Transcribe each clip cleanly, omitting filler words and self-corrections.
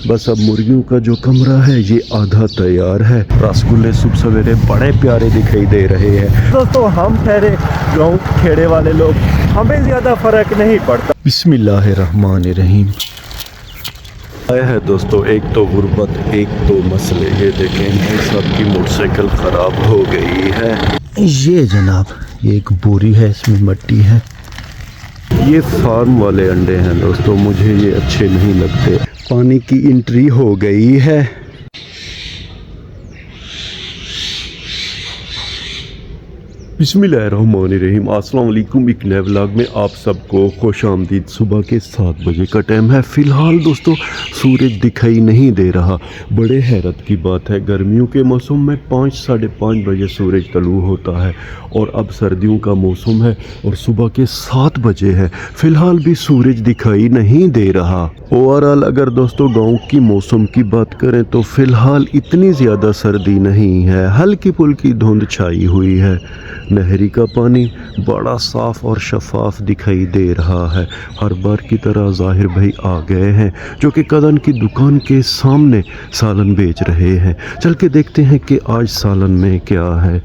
बस अब मुर्गियों का जो कमरा है ये आधा तैयार है। रसगुल्ले सुबह सवेरे बड़े प्यारे दिखाई दे रहे हैं। दोस्तों हम ठहरे गाँव खेड़े वाले लोग, हमें ज़्यादा फ़र्क नहीं पड़ता। बिस्मिल्लाहिर्रहमानिर्रहीम। आया है दोस्तों, एक तो गुर्बत, एक तो मसले। ये देखें भाई साहब की मोटरसाइकिल ख़राब हो गई है। ये जनाब ये एक बोरी है, इसमें मिट्टी है। ये फार्म वाले अंडे हैं दोस्तों, मुझे ये अच्छे नहीं लगते। पानी की एंट्री हो गई है। बिस्मिल्लाहिर्रहमानिर्रहीम। अस्सलाम वालेकुम। एक नए व्लॉग में आप सबको खुश आमदीद। सुबह के 7 बजे का टाइम है। फ़िलहाल दोस्तों सूरज दिखाई नहीं दे रहा। बड़े हैरत की बात है, गर्मियों के मौसम में 5 साढ़े 5 बजे सूरज तलू होता है और अब सर्दियों का मौसम है और सुबह के 7 बजे है। फ़िलहाल भी सूरज दिखाई नहीं दे रहा। ओवरऑल अगर दोस्तों गाँव की मौसम की बात करें तो फ़िलहाल इतनी ज़्यादा सर्दी नहीं है, हल्की फुल्की धुंध छाई हुई है। नहरी का पानी बड़ा साफ़ और शफाफ दिखाई दे रहा है। हर बार की तरह ज़ाहिर भाई आ गए हैं जो कि कदन की दुकान के सामने सालन बेच रहे हैं। चल के देखते हैं कि आज सालन में क्या है।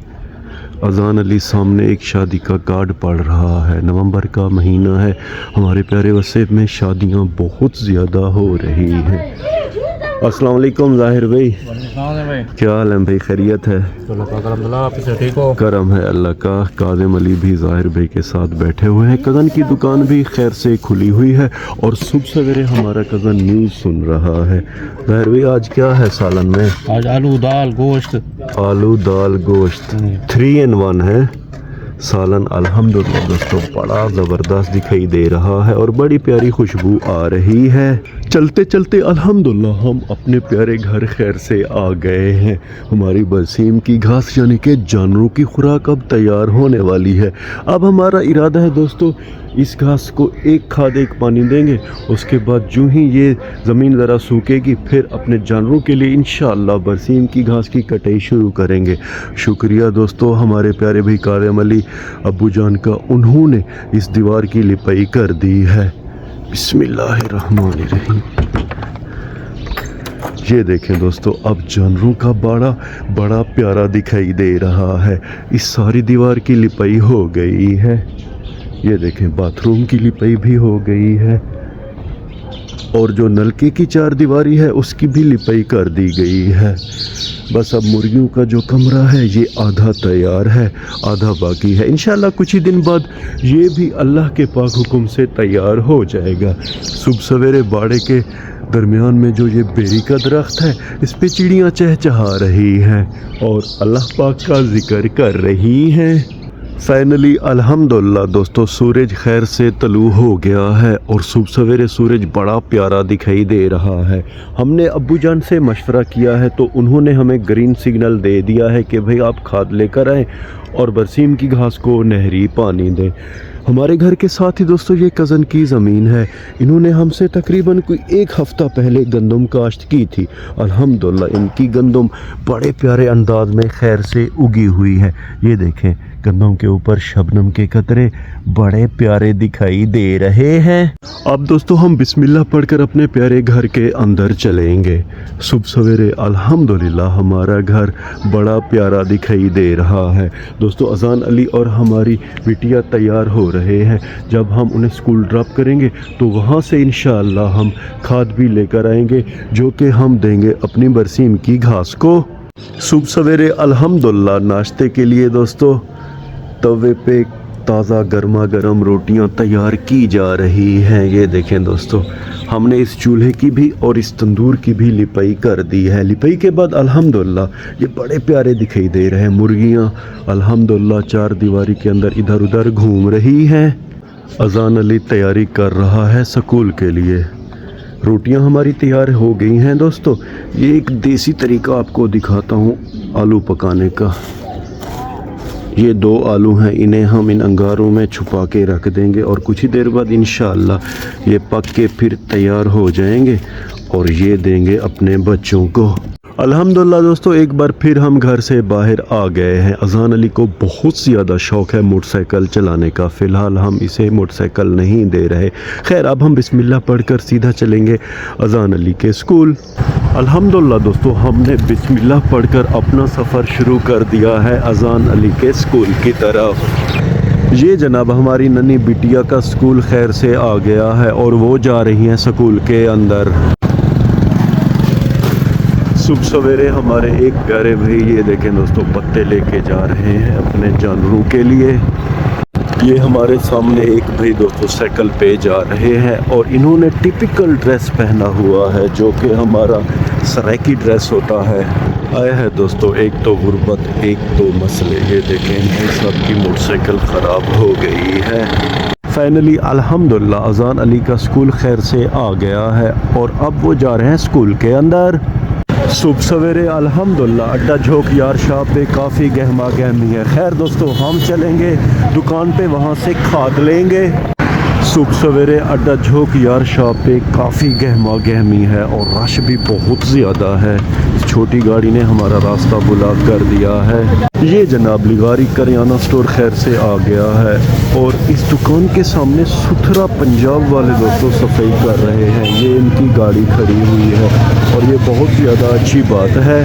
अजान अली सामने एक शादी का कार्ड पड़ रहा है। नवंबर का महीना है, हमारे प्यारे वसेब में शादियां बहुत ज़्यादा हो रही हैं। अस्सलाम वालेकुम ज़ाहिर भाई, क्या हाल है भाई? खैरियत है? ठीक हो? करम है अल्लाह का। काज़िम अली भी ज़ाहिर भाई के साथ बैठे हुए हैं। कज़न की दुकान भी खैर से खुली हुई है और सुबह सवेरे हमारा कज़न न्यूज़ सुन रहा है। ज़ाहिर भाई आज क्या है सालन में? आज आलू दाल गोश्त। आलू दाल गोश्त 3 in 1 है सालन। अल्हम्दुलिल्लाह दोस्तों बड़ा ज़बरदस्त दिखाई दे रहा है और बड़ी प्यारी खुशबू आ रही है। चलते चलते अल्हम्दुलिल्लाह हम अपने प्यारे घर खैर से आ गए हैं। हमारी बरसीम की घास यानी कि जानवरों की खुराक अब तैयार होने वाली है। अब हमारा इरादा है दोस्तों इस घास को एक खाद एक पानी देंगे, उसके बाद जो ही ये ज़मीन ज़रा सूखेगी फिर अपने जानवरों के लिए इंशाअल्लाह बरसीम की घास की कटाई शुरू करेंगे। शुक्रिया दोस्तों हमारे प्यारे भाई काज़िम अली अब्बू जान का, उन्होंने इस दीवार की लिपाई कर दी है। बिस्मिल्लाहिर्रहमानिर्रहीम। ये देखें दोस्तों अब जानवरों का बाड़ा बड़ा प्यारा दिखाई दे रहा है। इस सारी दीवार की लिपाई हो गई है। ये देखें बाथरूम की लिपाई भी हो गई है और जो नलके की 4 दीवारी है उसकी भी लिपाई कर दी गई है। बस अब मुर्गियों का जो कमरा है ये आधा तैयार है, आधा बाकी है। इंशाल्लाह कुछ ही दिन बाद ये भी अल्लाह के पाक हुक्म से तैयार हो जाएगा। सुबह सवेरे बाड़े के दरमियान में जो ये बेरी का दरख्त है इस पे चिड़ियाँ चहचहा रही हैं और अल्लाह पाक का जिक्र कर रही हैं। फाइनली अल्हम्दुलिल्लाह दोस्तों सूरज खैर से तलू हो गया है और सुबह सवेरे सूरज बड़ा प्यारा दिखाई दे रहा है। हमने अब्बू जान से मशवरा किया है तो उन्होंने हमें ग्रीन सिग्नल दे दिया है कि भाई आप खाद लेकर आएँ और बरसीम की घास को नहरी पानी दें। हमारे घर के साथ ही दोस्तों ये कज़न की ज़मीन है। इन्होंने हमसे तकरीबन कोई 1 हफ़्ता पहले गंदम काश्त की थी। अल्हम्दुलिल्लाह इनकी गंदम बड़े प्यारे अंदाज में खैर से उगी हुई है। ये देखें गंदम के ऊपर शबनम के कतरे बड़े प्यारे दिखाई दे रहे हैं। अब दोस्तों हम बिस्मिल्लाह पढ़कर अपने प्यारे घर के अंदर चलेंगे। सुबह सवेरे अल्हम्दुलिल्लाह हमारा घर बड़ा प्यारा दिखाई दे रहा है। दोस्तों अजान अली और हमारी बिटिया तैयार हो रहे हैं। जब हम उन्हें स्कूल ड्रॉप करेंगे तो वहाँ से इंशाअल्लाह हम खाद भी लेकर आएंगे जो कि हम देंगे अपनी बरसीम की घास को। सुबह सवेरे अल्हम्दुलिल्लाह नाश्ते के लिए दोस्तों तवे पे ताज़ा गर्मा गर्म रोटियां तैयार की जा रही हैं। ये देखें दोस्तों हमने इस चूल्हे की भी और इस तंदूर की भी लिपाई कर दी है। लिपाई के बाद अल्हम्दुलिल्लाह ये बड़े प्यारे दिखाई दे रहे हैं। मुर्गियां अल्हम्दुलिल्लाह 4 दीवारी के अंदर इधर उधर घूम रही हैं। अजान अली तैयारी कर रहा है स्कूल के लिए। रोटियां हमारी तैयार हो गई हैं दोस्तों। ये एक देसी तरीका आपको दिखाता हूँ आलू पकाने का। ये 2 आलू हैं, इन्हें हम इन अंगारों में छुपा के रख देंगे और कुछ ही देर बाद इंशाअल्लाह ये पक के फिर तैयार हो जाएंगे और ये देंगे अपने बच्चों को। अल्हम्दुलिल्लाह दोस्तों, एक बार फिर हम घर से बाहर आ गए हैं। अज़ान अली को बहुत ज़्यादा शौक़ है मोटरसाइकिल चलाने का। फ़िलहाल हम इसे मोटरसाइकिल नहीं दे रहे। खैर, अब हम बिस्मिल्लाह पढ़कर सीधा चलेंगे अज़ान अली के स्कूल। अल्हम्दुलिल्लाह दोस्तों, हमने बिस्मिल्लाह पढ़कर अपना सफ़र शुरू कर दिया है अज़ान अली के स्कूल की तरफ। ये जनाब हमारी नन्ही बिटिया का स्कूल खैर से आ गया है और वो जा रही हैं स्कूल के अंदर। सुबह सवेरे हमारे एक प्यारे भाई, ये देखें दोस्तों, पत्ते लेके जा रहे हैं अपने जानवरों के लिए। ये हमारे सामने एक भाई दोस्तों साइकिल पे जा रहे हैं और इन्होंने टिपिकल ड्रेस पहना हुआ है जो कि हमारा सराइकी ड्रेस होता है। आया है दोस्तों, एक तो गुर्बत, एक तो मसले। ये देखें भाई साहब की मोटरसाइकिल ख़राब हो गई है। फाइनली अल्हम्दुलिल्लाह अज़ान अली का स्कूल खैर से आ गया है और अब वो जा रहे हैं स्कूल के अंदर। सुबह सवेरे अल्हम्दुलिल्लाह अड्डा झोंक यार शाह पे काफ़ी गहमा गहमी है। खैर दोस्तों, हम चलेंगे दुकान पे, वहाँ से खाद लेंगे। सुबह सवेरे अड्डा झोंक यार शाह पे काफ़ी गहमा गहमी है और रश भी बहुत ज़्यादा है। इस छोटी गाड़ी ने हमारा रास्ता ब्लॉक कर दिया है। ये जनाब लिगारी करियाना स्टोर खैर से आ गया है और इस दुकान के सामने सुथरा पंजाब वाले दोस्तों सफाई कर रहे हैं। ये इनकी गाड़ी खड़ी हुई है और ये बहुत ज़्यादा अच्छी बात है।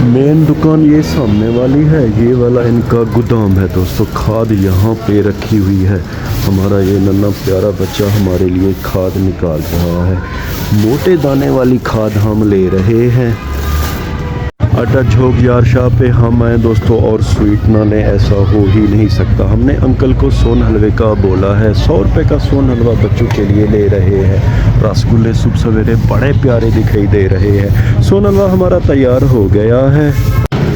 मेन दुकान ये सामने वाली है, ये वाला इनका गोदाम है दोस्तों। खाद यहाँ पे रखी हुई है। हमारा ये नन्हा प्यारा बच्चा हमारे लिए खाद निकाल रहा है। मोटे दाने वाली खाद हम ले रहे हैं। अड्डा झोंक यार शाह पे हम आए दोस्तों और स्वीट नाने ऐसा हो ही नहीं सकता। हमने अंकल को सोन हलवे का बोला है। 100 रुपये का सोन हलवा बच्चों के लिए ले रहे हैं। रसगुल्ले सुबह सवेरे बड़े प्यारे दिखाई दे रहे हैं। सोन हलवा हमारा तैयार हो गया है।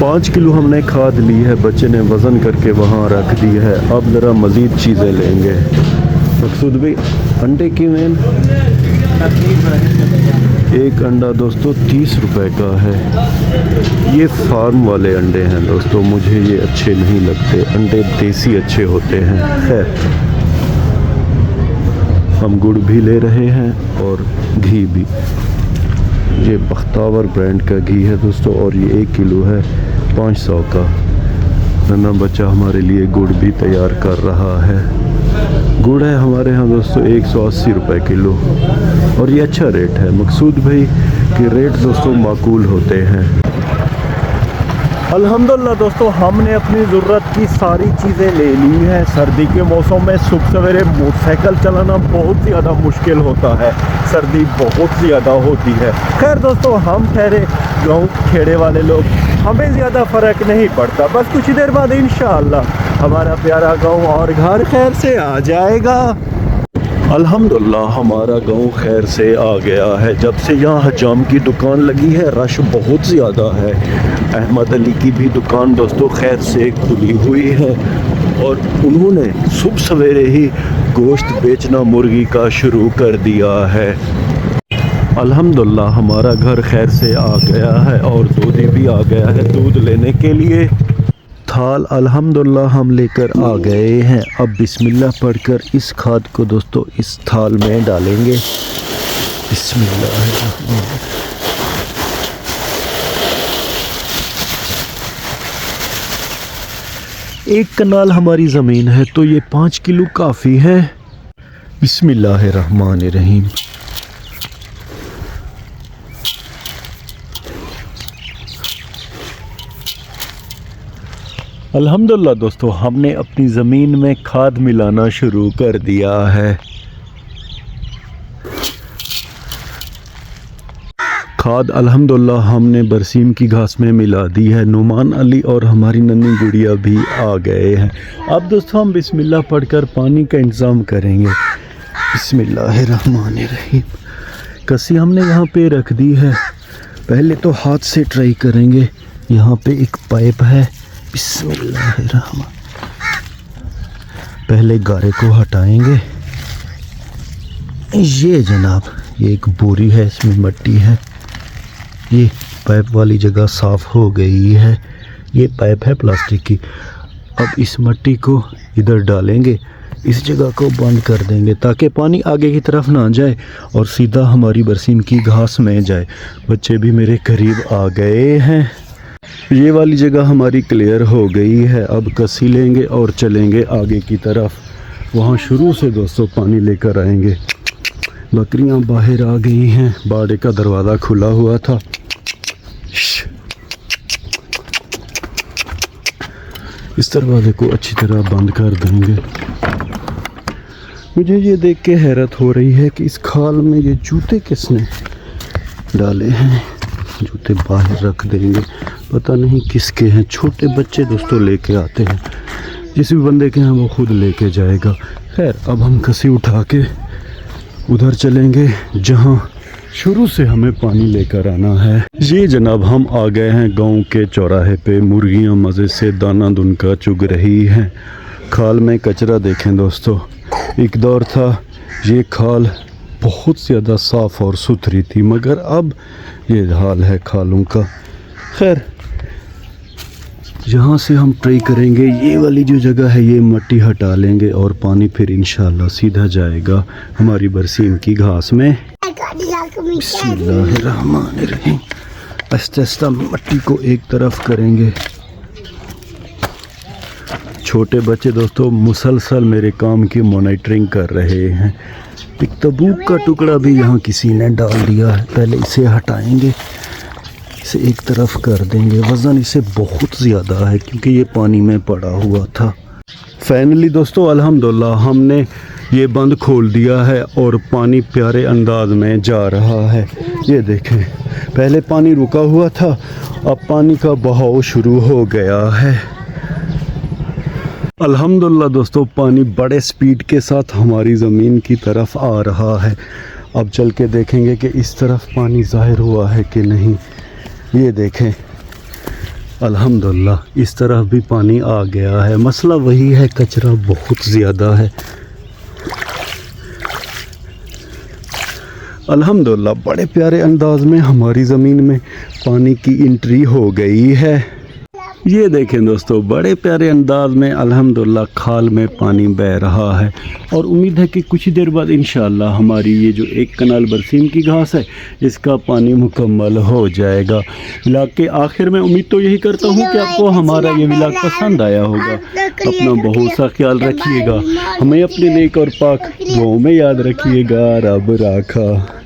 5 किलो हमने खाद ली है। बच्चे ने वज़न करके वहाँ रख दी है। अब ज़रा मज़ीद चीज़ें लेंगे। मकसूद भाई, अंडे की मैन एक अंडा दोस्तों 30 रुपए का है। ये फार्म वाले अंडे हैं दोस्तों, मुझे ये अच्छे नहीं लगते। अंडे देसी अच्छे होते हैं। खैर, हम गुड़ भी ले रहे हैं और घी भी। ये बख्तावर ब्रांड का घी है दोस्तों और ये 1 किलो है 500 का। नन्हा बच्चा हमारे लिए गुड़ भी तैयार कर रहा है। गुड़ है हमारे यहाँ दोस्तों 180 रुपए किलो और ये अच्छा रेट है। मकसूद भाई के रेट दोस्तों माकूल होते हैं। अल्हम्दुलिल्लाह दोस्तों, हमने अपनी ज़रूरत की सारी चीज़ें ले ली हैं। सर्दी के मौसम में सुबह सवेरे मोटरसाइकिल चलाना बहुत ज़्यादा मुश्किल होता है। सर्दी बहुत ज़्यादा होती है। खैर दोस्तों, हम ठहरे गाँव खेड़े वाले लोग, हमें ज़्यादा फ़र्क नहीं पड़ता। बस कुछ देर बाद इंशाअल्लाह हमारा प्यारा गाँव और घर खैर से आ जाएगा। अल्हम्दुलिल्लाह हमारा गांव खैर से आ गया है। जब से यहाँ हजाम की दुकान लगी है रश बहुत ज़्यादा है। अहमद अली की भी दुकान दोस्तों खैर से खुली हुई है और उन्होंने सुबह सवेरे ही गोश्त बेचना मुर्गी का शुरू कर दिया है। अल्हम्दुलिल्लाह हमारा घर खैर से आ गया है और दूधी भी आ गया है दूध लेने के लिए। थाल अल्हम्दुलिल्लाह हम लेकर आ गए हैं। अब बिस्मिल्लाह पढ़कर इस खाद को दोस्तों इस थाल में डालेंगे। बिस्मिल्लाह। एक कनाल हमारी ज़मीन है तो ये 5 किलो काफ़ी है। बिस्मिल्लाहिर्रहमानिर्रहीम। अल्हम्दुलिल्लाह दोस्तों, हमने अपनी ज़मीन में खाद मिलाना शुरू कर दिया है। खाद अल्हम्दुलिल्लाह हमने बरसीम की घास में मिला दी है। नुमान अली और हमारी नन्ही गुड़िया भी आ गए हैं। अब दोस्तों हम बिस्मिल्लाह पढ़कर पानी का इंतज़ाम करेंगे। बिस्मिल्लाहिर्रहमानिर्रहीम। कसी हमने यहाँ पे रख दी है। पहले तो हाथ से ट्राई करेंगे। यहाँ पे एक पाइप है। बिस्मिल्लाहिर्रहमान। पहले गारे को हटाएंगे। ये जनाब ये एक बोरी है, इसमें मिट्टी है। ये पाइप वाली जगह साफ़ हो गई है। ये पाइप है प्लास्टिक की। अब इस मिट्टी को इधर डालेंगे। इस जगह को बंद कर देंगे ताकि पानी आगे की तरफ ना जाए और सीधा हमारी बरसीम की घास में जाए। बच्चे भी मेरे करीब आ गए हैं। ये वाली जगह हमारी क्लियर हो गई है। अब कसी लेंगे और चलेंगे आगे की तरफ। वहाँ शुरू से दोस्तों पानी लेकर आएंगे। बकरियाँ बाहर आ गई हैं। बाड़े का दरवाज़ा खुला हुआ था। इस दरवाजे को अच्छी तरह बंद कर देंगे। मुझे ये देख के हैरत हो रही है कि इस खाल में ये जूते किसने डाले हैं। जूते बाहर रख देंगे, पता नहीं किसके हैं। छोटे बच्चे दोस्तों लेके आते हैं, जिस भी बंदे के हैं वो खुद लेके जाएगा। खैर अब हम कसी उठा के उधर चलेंगे जहाँ शुरू से हमें पानी लेकर आना है। ये जनाब हम आ गए हैं गांव के चौराहे पे। मुर्गियाँ मज़े से दाना दुनका चुग रही हैं। खाल में कचरा देखें दोस्तों, एक दौर था ये खाल बहुत ज़्यादा साफ़ और सुथरी थी, मगर अब ये हाल है खालों का। खैर यहाँ से हम ट्राई करेंगे, ये वाली जो जगह है ये मट्टी हटा लेंगे और पानी फिर इंशाल्लाह सीधा जाएगा हमारी बरसीम की घास में। बिस्मिल्लाहिर्रहमानिर्रहीम। आहिस्ता आहिस्ता मट्टी को एक तरफ करेंगे। छोटे बच्चे दोस्तों मुसलसल मेरे काम की मॉनिटरिंग कर रहे हैं। एक तबूक का टुकड़ा भी यहाँ किसी ने डाल दिया है। पहले इसे हटाएंगे, इसे एक तरफ कर देंगे। वज़न इसे बहुत ज़्यादा है क्योंकि ये पानी में पड़ा हुआ था। फाइनली दोस्तों अल्हम्दुलिल्लाह हमने ये बंद खोल दिया है और पानी प्यारे अंदाज में जा रहा है। ये देखें, पहले पानी रुका हुआ था, अब पानी का बहाव शुरू हो गया है। अल्हम्दुलिल्लाह दोस्तों पानी बड़े स्पीड के साथ हमारी ज़मीन की तरफ आ रहा है। अब चल के देखेंगे कि इस तरफ पानी ज़ाहिर हुआ है कि नहीं। ये देखें अल्हम्दुलिल्लाह इस तरफ भी पानी आ गया है। मसला वही है, कचरा बहुत ज़्यादा है। अल्हम्दुलिल्लाह बड़े प्यारे अंदाज में हमारी ज़मीन में पानी की एंट्री हो गई है। ये देखें दोस्तों बड़े प्यारे अंदाज में अल्हम्दुलिल्लाह खाल में पानी बह रहा है और उम्मीद है कि कुछ ही देर बाद इंशाअल्लाह हमारी ये जो एक कनाल बरसीम की घास है इसका पानी मुकम्मल हो जाएगा। व्लॉग के आखिर में उम्मीद तो यही करता हूँ कि आपको हमारा ये व्लॉग पसंद आया होगा। अपना बहुत सा ख्याल रखिएगा, हमें अपने नेक और पाक दुआओं में याद रखिएगा। रब राखा।